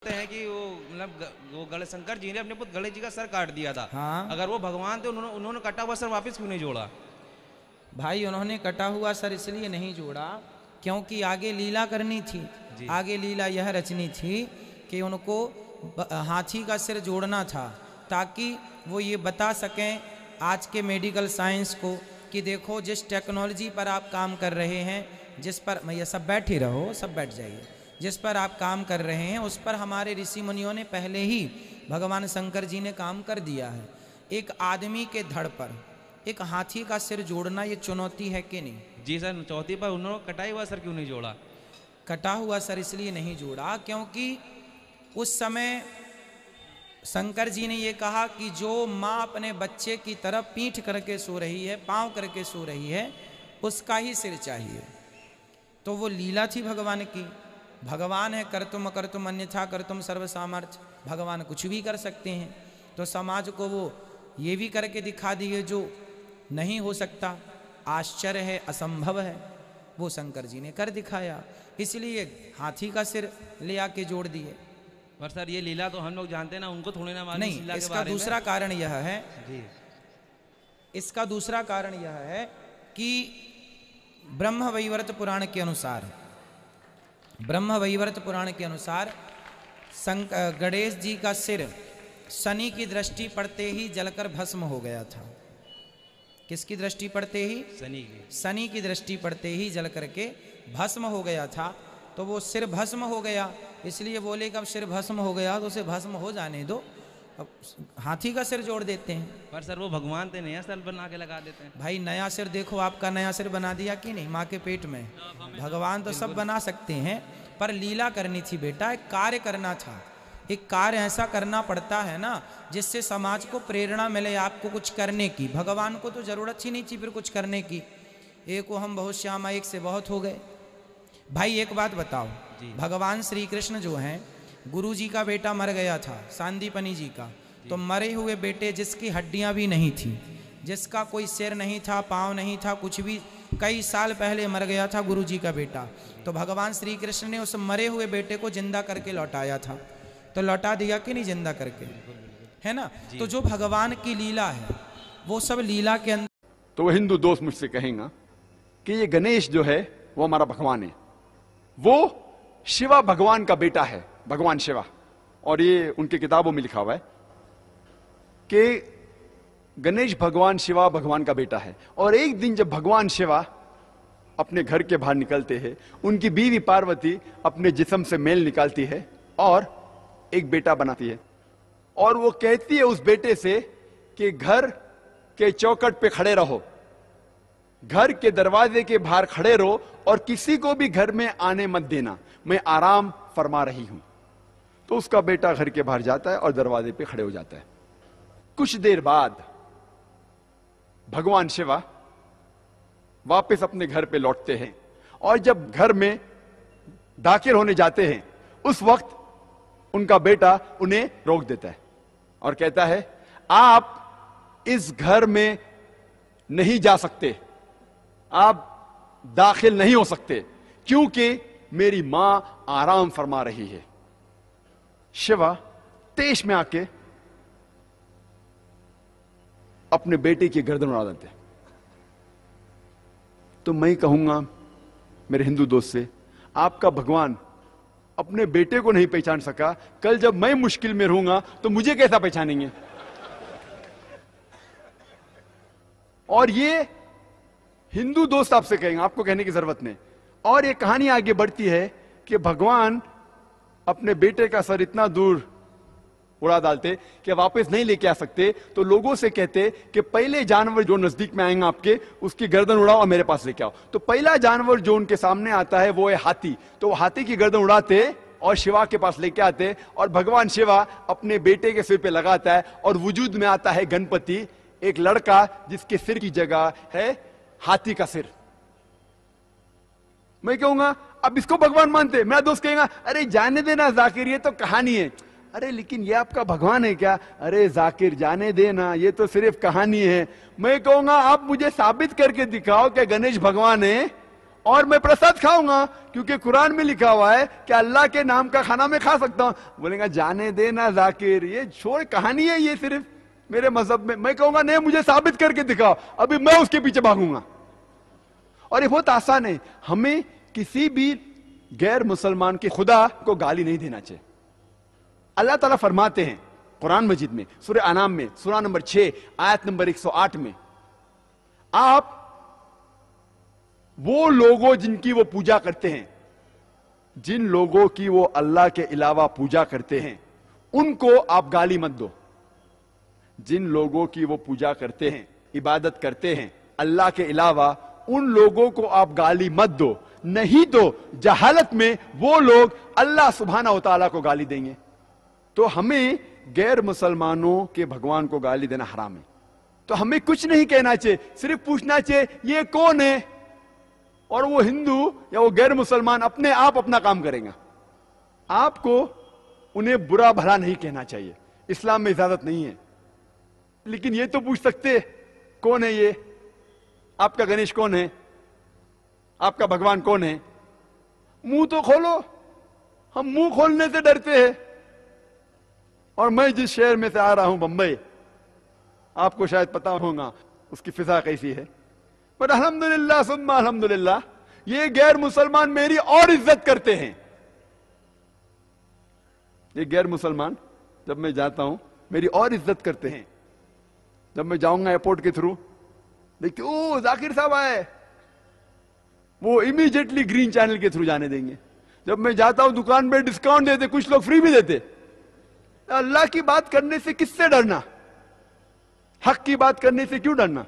हैं कि वो मतलब वो गणेश शंकर जी ने अपने पुत्र गणेश जी का सर काट दिया था। हाँ। अगर वो भगवान थे उन्होंने कटा हुआ सर वापस क्यों नहीं जोड़ा? भाई उन्होंने कटा हुआ सर इसलिए नहीं जोड़ा क्योंकि आगे लीला करनी थी। आगे लीला यह रचनी थी कि उनको हाथी का सिर जोड़ना था ताकि वो ये बता सकें आज के मेडिकल साइंस को कि देखो जिस टेक्नोलॉजी पर आप काम कर रहे हैं, जिस पर ये सब बैठे रहो, सब बैठ जाइए, जिस पर आप काम कर रहे हैं उस पर हमारे ऋषि मुनियों ने पहले ही भगवान शंकर जी ने काम कर दिया है। एक आदमी के धड़ पर एक हाथी का सिर जोड़ना ये चुनौती है कि नहीं? जी सर, चौथी पर उन्होंने कटाई हुआ सर क्यों नहीं जोड़ा? कटा हुआ सर इसलिए नहीं जोड़ा क्योंकि उस समय शंकर जी ने ये कहा कि जो माँ अपने बच्चे की तरफ पीठ करके सो रही है, पाँव करके सो रही है, उसका ही सिर चाहिए। तो वो लीला थी भगवान की। भगवान है कर्तुम अकर्तुम अन्यथा कर्तुम सर्व सामर्थ्य, भगवान कुछ भी कर सकते हैं। तो समाज को वो ये भी करके दिखा दिए जो नहीं हो सकता, आश्चर्य है, असंभव है, वो शंकर जी ने कर दिखाया। इसलिए हाथी का सिर ले आके जोड़ दिए। पर सर ये लीला तो हम लोग जानते हैं ना, उनको थोड़ी ना मालूम। नहीं, इसका दूसरा कारण यह है जी, इसका दूसरा कारण यह है कि ब्रह्म वैवर्त पुराण के अनुसार, ब्रह्म वैवर्त पुराण के अनुसार गणेश जी का सिर शनि की दृष्टि पड़ते ही जलकर भस्म हो गया था। किसकी दृष्टि पड़ते ही? शनि की दृष्टि पड़ते ही जल करके भस्म हो गया था। तो वो सिर भस्म हो गया, इसलिए बोले कि अब सिर भस्म हो गया तो उसे भस्म हो जाने दो, अब हाथी का सिर जोड़ देते हैं। पर सर वो भगवान थे, नया सिर बना के लगा देते हैं। भाई नया सिर देखो, आपका नया सिर बना दिया कि नहीं माँ के पेट में? भगवान तो सब बना सकते हैं, पर लीला करनी थी बेटा, एक कार्य करना था। एक कार्य ऐसा करना पड़ता है ना जिससे समाज को प्रेरणा मिले आपको कुछ करने की। भगवान को तो जरूरत ही नहीं थी फिर कुछ करने की। एक वो हम बहुत श्यामा, एक से बहुत हो गए। भाई एक बात बताओ, भगवान श्री कृष्ण जो हैं, गुरु जी का बेटा मर गया था, सांदीपनी जी का, तो मरे हुए बेटे जिसकी हड्डियां भी नहीं थी, जिसका कोई सिर नहीं था, पाँव नहीं था, कुछ भी, कई साल पहले मर गया था गुरु जी का बेटा, तो भगवान श्री कृष्ण ने उस मरे हुए बेटे को जिंदा करके लौटाया था। तो लौटा दिया कि नहीं जिंदा करके, है ना? तो जो भगवान की लीला है वो सब लीला के अंदर। तो वो हिंदू दोस्त मुझसे कहेगा कि ये गणेश जो है वो हमारा भगवान है, वो शिवा भगवान का बेटा है, भगवान शिवा। और ये उनकी किताबों में लिखा हुआ है कि गणेश भगवान शिवा भगवान का बेटा है। और एक दिन जब भगवान शिवा अपने घर के बाहर निकलते हैं, उनकी बीवी पार्वती अपने जिस्म से मेल निकालती है और एक बेटा बनाती है, और वो कहती है उस बेटे से कि घर के चौखट पे खड़े रहो, घर के दरवाजे के बाहर खड़े रहो और किसी को भी घर में आने मत देना, मैं आराम फरमा रही हूं। तो उसका बेटा घर के बाहर जाता है और दरवाजे पे खड़े हो जाता है। कुछ देर बाद भगवान शिवा वापस अपने घर पे लौटते हैं, और जब घर में दाखिल होने जाते हैं उस वक्त उनका बेटा उन्हें रोक देता है और कहता है, आप इस घर में नहीं जा सकते, आप दाखिल नहीं हो सकते, क्योंकि मेरी मां आराम फरमा रही है। शिवा तेज में आके अपने बेटे की गर्दन उड़ा देते। तो मैं कहूंगा मेरे हिंदू दोस्त से, आपका भगवान अपने बेटे को नहीं पहचान सका, कल जब मैं मुश्किल में रहूंगा तो मुझे कैसा पहचानेंगे? और ये हिंदू दोस्त आपसे कहेंगे, आपको कहने की जरूरत नहीं। और ये कहानी आगे बढ़ती है कि भगवान अपने बेटे का सर इतना दूर उड़ा डालते कि वापस नहीं लेके आ सकते, तो लोगों से कहते कि पहले जानवर जो नजदीक में आएगा आपके, उसकी गर्दन उड़ाओ और मेरे पास लेके आओ। तो पहला जानवर जो उनके सामने आता है वो है हाथी। तो हाथी की गर्दन उड़ाते और शिवा के पास लेके आते, और भगवान शिवा अपने बेटे के सिर पे लगाता है, और वजूद में आता है गणपति, एक लड़का जिसके सिर की जगह है हाथी का सिर। मैं कहूंगा अब इसको भगवान मानते? मेरा दोस्त कहेगा, अरे जाने देना जाकिर, ये तो कहानी है। अरे लेकिन ये आपका भगवान है क्या? अरे जाकिर जाने देना, ये तो सिर्फ कहानी है। मैं कहूंगा आप मुझे साबित करके दिखाओ कि गणेश भगवान है और मैं प्रसाद खाऊंगा क्योंकि कुरान में लिखा हुआ है कि अल्लाह के नाम का खाना मैं खा सकता हूं। बोलेगा जाने देना जाकिर, ये छोड़, कहानी है ये सिर्फ मेरे मजहब में। मैं कहूंगा नहीं, मुझे साबित करके दिखाओ, अभी मैं उसके पीछे भागूंगा। और ये बहुत आसान है, हमें किसी भी गैर मुसलमान के खुदा को गाली नहीं देना चाहिए। अल्लाह ताला फरमाते हैं कुरान मजीद में, सूरह अनाम में, सूरा नंबर 6 आयत नंबर 108 में, आप वो लोगों जिनकी वो पूजा करते हैं, जिन लोगों की वो अल्लाह के अलावा पूजा करते हैं, उनको आप गाली मत दो। जिन लोगों की वो पूजा करते हैं, इबादत करते हैं अल्लाह के अलावा, उन लोगों को आप गाली मत दो, नहीं तो जहालत में वो लोग अल्लाह सुब्हाना व तआला को गाली देंगे। तो हमें गैर मुसलमानों के भगवान को गाली देना हराम है। तो हमें कुछ नहीं कहना चाहिए, सिर्फ पूछना चाहिए ये कौन है, और वो हिंदू या वो गैर मुसलमान अपने आप अपना काम करेगा। आपको उन्हें बुरा भला नहीं कहना चाहिए, इस्लाम में इजाजत नहीं है। लेकिन ये तो पूछ सकते कौन है ये, आपका गणेश कौन है, आपका भगवान कौन है। मुंह तो खोलो, हम मुंह खोलने से डरते हैं। और मैं जिस शहर में से आ रहा हूं, बंबई, आपको शायद पता होगा उसकी फिजा कैसी है, पर अल्हम्दुलिल्लाह सुम्मा अल्हम्दुलिल्लाह, ये गैर मुसलमान मेरी और इज्जत करते हैं। ये गैर मुसलमान जब मैं जाता हूं मेरी और इज्जत करते हैं। जब मैं जाऊंगा एयरपोर्ट के थ्रू, देखिए ओ जाकिर साहब आए, वो इमीडिएटली ग्रीन चैनल के थ्रू जाने देंगे। जब मैं जाता हूं दुकान में डिस्काउंट देते, कुछ लोग फ्री भी देते। अल्लाह की बात करने से किससे डरना, हक की बात करने से क्यों डरना।